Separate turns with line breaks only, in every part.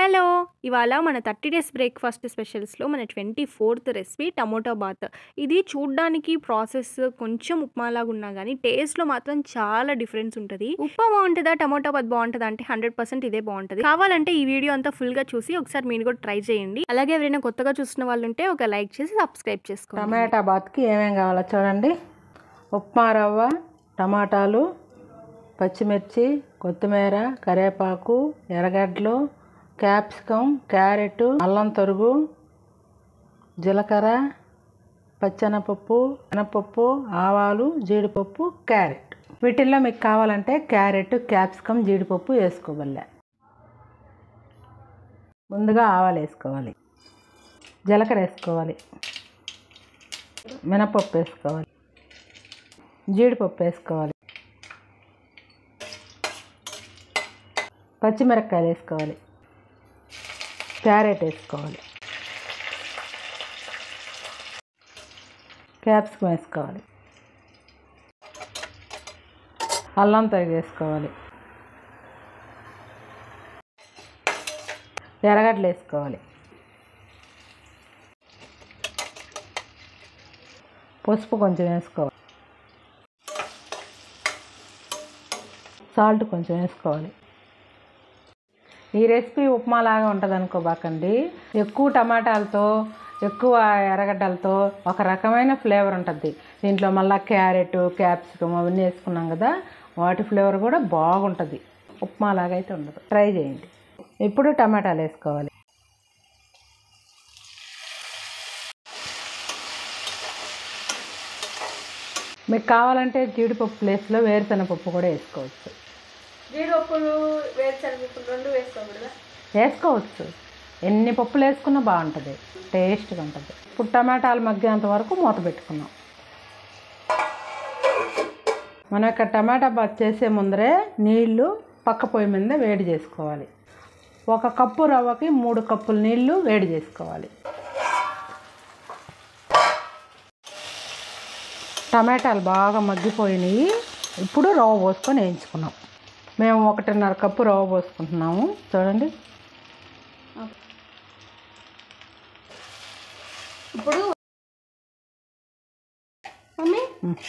Hello! ఇవాళ మన 30 days breakfast స్పెషల్స్‌లో మన 24థ్ రెసిపీ టమోటా బాత్. ఇది చూడ్డానికి ప్రాసెస్ కొంచెం ఉప్మాలాగా ఉన్నా గానీ, టేస్ట్‌లో మాత్రం చాలా డిఫరెన్స్ ఉంటది. ఉప్మా బావుంటదా? టమోటా బాత్ బావుంటదా? అంటే 100% ఇదే బావుంటది. కావాలంటే ఈ వీడియో అంతా ఫుల్‌గా చూసి ఒకసారి మీరు కూడా ట్రై చేయండి. అలాగే ఎవరైనా కొత్తగా చూస్తున్న వాళ్ళుంటే ఒక లైక్ చేసి సబ్స్క్రైబ్ చేసుకోండి.
టమాటా బాత్కి ఏమేమి కావాలో చూడండి. ఉప్మా రవ్వ, టమాటాలు, పచ్చిమిర్చి, కొత్తిమీర, కరివేపాకు, ఎర్రగడ్డలు, క్యాప్సికమ్, క్యారెట్, అల్లం తరుగు, జీలకర్ర, పచ్చెనపప్పు, శనగపప్పు, ఆవాలు, జీడిపప్పు, క్యారెట్. వీటిల్లో మీకు కావాలంటే క్యారెట్, క్యాప్సికమ్, జీడిపప్పు వేసుకోవలే. ముందుగా ఆవాలు వేసుకోవాలి, జీలకర్ర వేసుకోవాలి, మినపప్పు వేసుకోవాలి, జీడిపప్పు వేసుకోవాలి, పచ్చిమిరపకాయలు వేసుకోవాలి, క్యారెట్ వేసుకోవాలి, క్యాప్సికం వేసుకోవాలి, అల్లం తరిగి వేసుకోవాలి, ఎర్రగడ్డలు వేసుకోవాలి, పసుపు కొంచెం వేసుకోవాలి, సాల్ట్ కొంచెం వేసుకోవాలి. ఈ రెసిపీ ఉప్మా లాగా ఉంటుంది అనుకోబాకండి. ఎక్కువ టమాటాలతో, ఎక్కువ ఎర్రగడ్డలతో ఒక రకమైన ఫ్లేవర్ ఉంటుంది. దీంట్లో మళ్ళీ క్యారెట్, క్యాప్సికమ్ అవన్నీ వేసుకున్నాం కదా, వాటి ఫ్లేవర్ కూడా బాగుంటుంది. ఉప్మా లాగా అయితే ఉండదు. ట్రై చేయండి. ఇప్పుడు టమాటాలు వేసుకోవాలి. మీకు కావాలంటే జీడిపప్పు ప్లేస్లో వేరుశనగపప్పు కూడా వేసుకోవచ్చు.
జీడిపప్పులు, వేరుశనగపప్పులు రెండు వేసుకోకూడదా?
వేసుకోవచ్చు. ఎన్ని పప్పులు వేసుకున్నా బాగుంటుంది, టేస్ట్గా ఉంటుంది. ఇప్పుడు టమాటాలు మగ్గేంత వరకు మూత పెట్టుకున్నాం. మనం ఇక్కడ టమాటా బాత్ చేసే ముందరే నీళ్లు పక్క పొయ్యి మీద వేడి చేసుకోవాలి. 1 కప్పు రవ్వకి 3 కప్పులు నీళ్లు వేడి చేసుకోవాలి. టమాటాలు బాగా మగ్గిపోయినాయి. ఇప్పుడు రవ్వ పోసుకొని వేయించుకున్నాం. మేము 1.5 కప్పు రవ్వ పోసుకుంటున్నాము. చూడండి.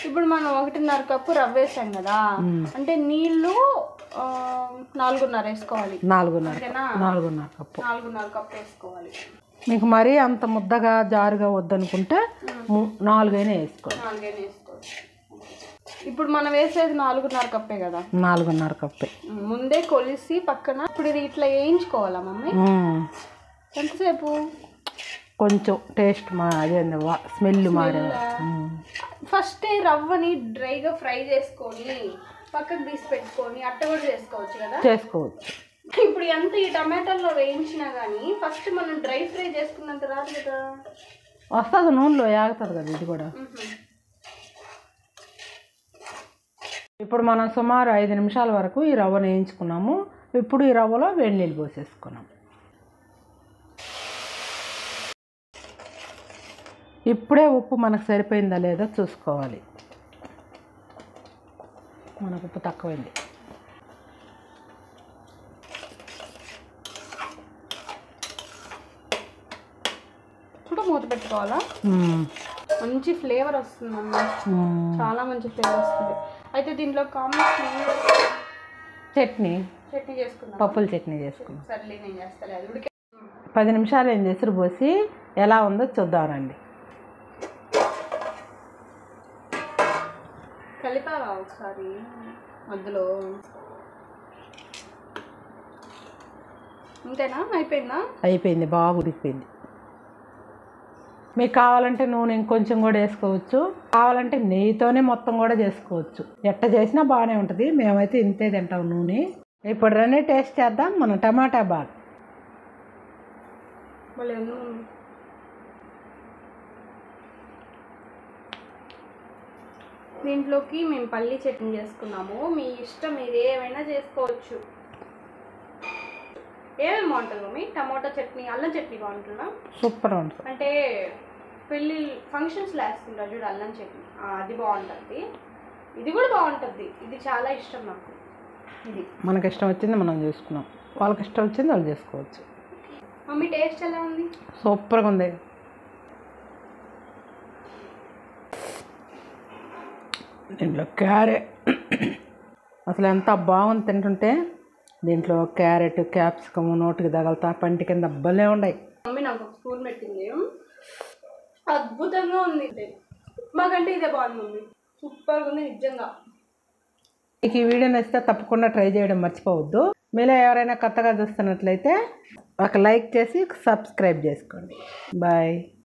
ఇప్పుడు మనం 1.5 కప్పు రవ్వ వేసాం కదా, అంటే నీళ్లు 4.5 వేసుకోవాలి.
4.5 కప్పు.
4.5 కప్పు వేసుకోవాలి.
మీకు మరీ అంత ముద్దగా జారుగా వద్దనుకుంటే 4 అయినా వేసుకోవాలి.
4 అయినా వేసుకోవాలి. ఇప్పుడు మనం వేసేది 4.5 కప్పే కదా.
4.5 కప్పే
ముందే కొలిసి పక్కన. ఇప్పుడు ఇది ఇట్లా వేయించుకోవాలా మమ్మీ? ఎంతసేపు?
కొంచెం టేస్ట్ అదే స్మెల్ మారే.
ఫస్ట్ రవ్వని డ్రైగా ఫ్రై చేసుకొని పక్కకు తీసి పెట్టుకొని అట్ట కూడా చేసుకోవచ్చు కదా.
చేసుకోవచ్చు.
ఇప్పుడు ఎంత ఈ టమాటాల్లో వేయించినా కానీ ఫస్ట్ మనం డ్రై ఫ్రై చేసుకున్నంత రాదు కదా.
వస్తుంది, నూనెలో ఆగుతుంది కదా ఇది కూడా. ఇప్పుడు మనం సుమారు 5 నిమిషాల వరకు ఈ రవ్వను వేయించుకున్నాము. ఇప్పుడు ఈ రవ్వలో వేడి నీళ్ళు పోసేసుకున్నాం. ఇప్పుడే ఉప్పు మనకు సరిపోయిందా లేదో చూసుకోవాలి. మనకు ఉప్పు తక్కువైంది.
ఇప్పుడు మూత పెట్టుకోవాలా? మంచి ఫ్లేవర్ వస్తుందమ్మా, చాలా మంచి ఫ్లేవర్ వస్తుంది. అయితే దీంట్లో కాంబినేషన్
చట్నీ
చేసుకుందాం.
పప్పుల చట్నీ చేసుకున్నాం.
సర్లే, నేను చేస్తాను. అది
10 నిమిషాలు ఏం ఎసురు పోసి ఎలా ఉందో చూద్దామండి.
కలిపావా ఒకసారి మధ్యలో? అంతేనా? అయిపోయిందా? అయిపోయింది,
బాగా ఉడికిపోయింది. మీకు కావాలంటే నూనె ఇంకొంచెం కూడా వేసుకోవచ్చు, కావాలంటే నెయ్యితోనే మొత్తం కూడా చేసుకోవచ్చు. ఎట్ట చేసినా బాగానే ఉంటుంది. మేమైతే ఇంతే తింటాం నూనె. ఇప్పుడు రండి టేస్ట్ చేద్దాం మన టమాటా బాత్.
దీంట్లోకి మేము పల్లి చట్నీ చేసుకున్నాము. మీ ఇష్టం, మీరు ఏమైనా చేసుకోవచ్చు. ఏమేమి బాగుంటుంది మమ్మీ? టమాటా చట్నీ, అల్లం చట్నీ బాగుంటుందా?
సూపర్ ఉంటుంది.
అంటే పెళ్ళి ఫంక్షన్స్లో వేస్తుంటారు చూడు అల్లం చట్నీ, అది బాగుంటుంది. ఇది కూడా బాగుంటుంది. ఇది చాలా ఇష్టం నాకు. ఇది
మనకి ఇష్టం వచ్చింది మనం చేసుకున్నాం, వాళ్ళకి ఇష్టం వచ్చింది వాళ్ళు చేసుకోవచ్చు.
మమ్మీ టేస్ట్ ఎలా ఉంది?
సూపర్గా ఉంది. దీంట్లో అసలు ఎంత బాగుంది తింటుంటే. దీంట్లో క్యారెట్, క్యాప్సికమ్ నోటికి తగలుతా పంటి కింద భలే ఉన్నాయి.
మమ్మీ నాకు ఒక స్పూన్ పెట్టింది, అద్భుతంగా ఉంది. మాకంటే ఇదే బాగుంది మమ్మీ, సూపర్గా ఉంది నిజంగా.
మీకు ఈ వీడియో నచ్చితే తప్పకుండా ట్రై చేయడం మర్చిపోవద్దు. మీలో ఎవరైనా కొత్తగా చూస్తున్నట్లయితే ఒక లైక్ చేసి సబ్స్క్రైబ్ చేసుకోండి. బాయ్.